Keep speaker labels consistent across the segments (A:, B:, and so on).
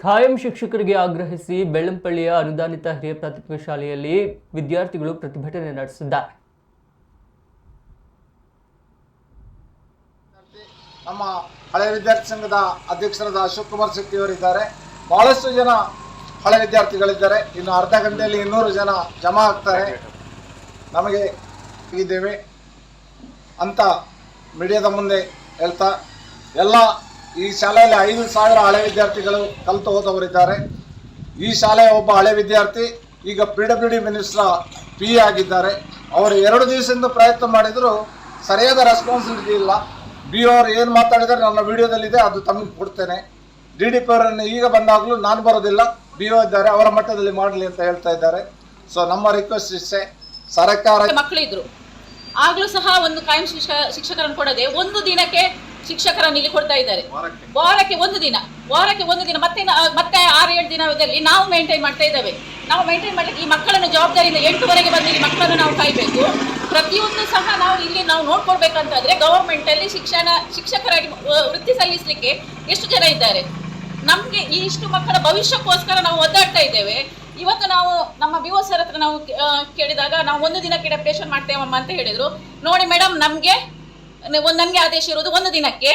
A: ಖಾಯಂ ಶಿಕ್ಷಕರಿಗೆ ಆಗ್ರಹಿಸಿ ಬೆಳ್ಳಂಪಳ್ಳಿಯ ಅನುದಾನಿತ ಹಿರಿಯ ಪ್ರಾಥಮಿಕ ಶಾಲೆಯಲ್ಲಿ ವಿದ್ಯಾರ್ಥಿಗಳು ಪ್ರತಿಭಟನೆ ನಡೆಸಿದ್ದಾರೆ.
B: ನಮ್ಮ ಹಳೆ ವಿದ್ಯಾರ್ಥಿ ಸಂಘದ ಅಧ್ಯಕ್ಷರಾದ ಅಶೋಕ್ ಕುಮಾರ್ ಶೆಟ್ಟಿ ಅವರಿದ್ದಾರೆ. ಬಹಳಷ್ಟು ಜನ ಹಳೆ ವಿದ್ಯಾರ್ಥಿಗಳಿದ್ದಾರೆ. ಇನ್ನು ಅರ್ಧ ಗಂಟೆಯಲ್ಲಿ 200 ಜನ ಜಮಾ ಆಗ್ತಾರೆ. ನಮಗೆ ಇದ್ದೇವೆ ಅಂತ ಮೀಡಿಯಾದ ಮುಂದೆ ಹೇಳ್ತಾ, ಎಲ್ಲ ಈ ಶಾಲೆಯಲ್ಲಿ 5,000 ಹಳೆ ವಿದ್ಯಾರ್ಥಿಗಳು ಕಲಿತು ಹೋದವರಿದ್ದಾರೆ. ಈ ಶಾಲೆಯ ಒಬ್ಬ ಹಳೆ ವಿದ್ಯಾರ್ಥಿ ಈಗ PWD ಮಿನಿಸ್ಟರ್ PA ಆಗಿದ್ದಾರೆ. ಅವರು 2 ದಿವಸದಿಂದ ಪ್ರಯತ್ನ ಮಾಡಿದರೂ ಸರಿಯಾದ ರೆಸ್ಪಾನ್ಸಿಬಿಲಿಟಿ ಇಲ್ಲ. BO ಅವರು ಏನು ಮಾತಾಡಿದರೆ ನನ್ನ ವಿಡಿಯೋದಲ್ಲಿದೆ, ಅದು ತಮಗೆ ಕೊಡ್ತೇನೆ. DDP ಅವರನ್ನು ಈಗ ಬಂದಾಗಲೂ ನಾನು ಬರೋದಿಲ್ಲ, BO ಇದ್ದಾರೆ, ಅವರ ಮಟ್ಟದಲ್ಲಿ ಮಾಡಲಿ ಅಂತ ಹೇಳ್ತಾ ಇದ್ದಾರೆ. ಸೊ ನಮ್ಮ ರಿಕ್ವೆಸ್ಟ್ ಇಷ್ಟೇ, ಸರ್ಕಾರ
C: ಮಕ್ಕಳಿದ್ರು ಆಗ್ಲೂ ಸಹ ಒಂದು ಕಾಯಂ ಶಿಕ್ಷಕರನ್ನು ಕೊಡದೆ ಒಂದು ದಿನಕ್ಕೆ ಶಿಕ್ಷಕರನ್ನು ಇಲ್ಲಿ ಕೊಡ್ತಾ ಇದ್ದಾರೆ. ವಾರಕ್ಕೆ ಒಂದು ದಿನ ಮತ್ತೆ 6-7 ದಿನದಲ್ಲಿ ನಾವು ಮೇಂಟೈನ್ ಮಾಡ್ತಾ ಇದ್ದೇವೆ. ನಾವು ಮೇಂಟೈನ್ ಮಾಡಲಿಕ್ಕೆ ಈ ಮಕ್ಕಳನ್ನು ಜವಾಬ್ದಾರಿಯಿಂದ 8ವರೆಗೆ ಬಂದು ಈ ಮಕ್ಕಳನ್ನು ನಾವು ಕಾಯಬೇಕು. ಪ್ರತಿಯೊಂದು ಸಹ ನಾವು ಇಲ್ಲಿ ನಾವು ನೋಡ್ಕೊಳ್ಬೇಕಂತಾದ್ರೆ ಗವರ್ಮೆಂಟಲ್ಲಿ ಶಿಕ್ಷಕರಾಗಿ ವೃತ್ತಿ ಸಲ್ಲಿಸಲಿಕ್ಕೆ ಎಷ್ಟು ಜನ ಇದ್ದಾರೆ. ನಮಗೆ ಈ ಇಷ್ಟು ಮಕ್ಕಳ ಭವಿಷ್ಯಕ್ಕೋಸ್ಕರ ನಾವು ಒದ್ದಾಡ್ತಾ ಇದ್ದೇವೆ. ಇವತ್ತು ನಾವು ನಮ್ಮ BO ಸರ್ ಹತ್ರ ನಾವು ಕೇಳಿದಾಗ ನಾವು ಒಂದು ದಿನಕ್ಕೆ ಡೆಪ್ಯುಟೇಷನ್ ಮಾಡ್ತೇವಮ್ಮ ಅಂತ ಹೇಳಿದ್ರು. ನೋಡಿ ಮೇಡಮ್, ನನಗೆ ಆದೇಶ ಇರೋದು ಒಂದು ದಿನಕ್ಕೆ,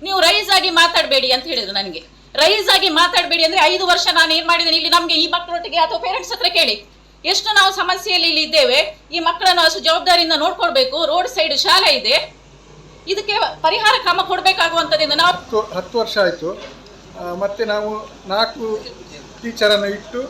C: ನೀವು ರೈಸ್ ಆಗಿ ಮಾತಾಡಬೇಡಿ ಅಂತ ಹೇಳಿದ್ರು. ನನಗೆ ರೈಸ್ ಆಗಿ ಮಾತಾಡಬೇಡಿ ಅಂದರೆ 5 ವರ್ಷ ನಾನು ಏನು ಮಾಡಿದ್ದೇನೆ ಇಲ್ಲಿ. ನಮಗೆ ಈ ಮಕ್ಕಳೊಟ್ಟಿಗೆ ಅಥವಾ ಪೇರೆಂಟ್ಸ್ ಹತ್ರ ಕೇಳಿ, ಎಷ್ಟು ನಾವು ಸಮಸ್ಯೆಯಲ್ಲಿ ಇಲ್ಲಿ ಇದ್ದೇವೆ. ಈ ಮಕ್ಕಳನ್ನು ಅಷ್ಟು ಜವಾಬ್ದಾರಿಯಿಂದ ನೋಡ್ಕೊಳ್ಬೇಕು. ರೋಡ್ ಸೈಡ್ ಶಾಲೆ ಇದೆ, ಇದಕ್ಕೆ ಪರಿಹಾರ ಕ್ರಮ ಕೊಡಬೇಕಾಗುವಂಥದ್ದಿಂದ ನಾವು
D: 10 ವರ್ಷ ಆಯಿತು. ಮತ್ತೆ ನಾವು 4 ಟೀಚರನ್ನು ಇಟ್ಟು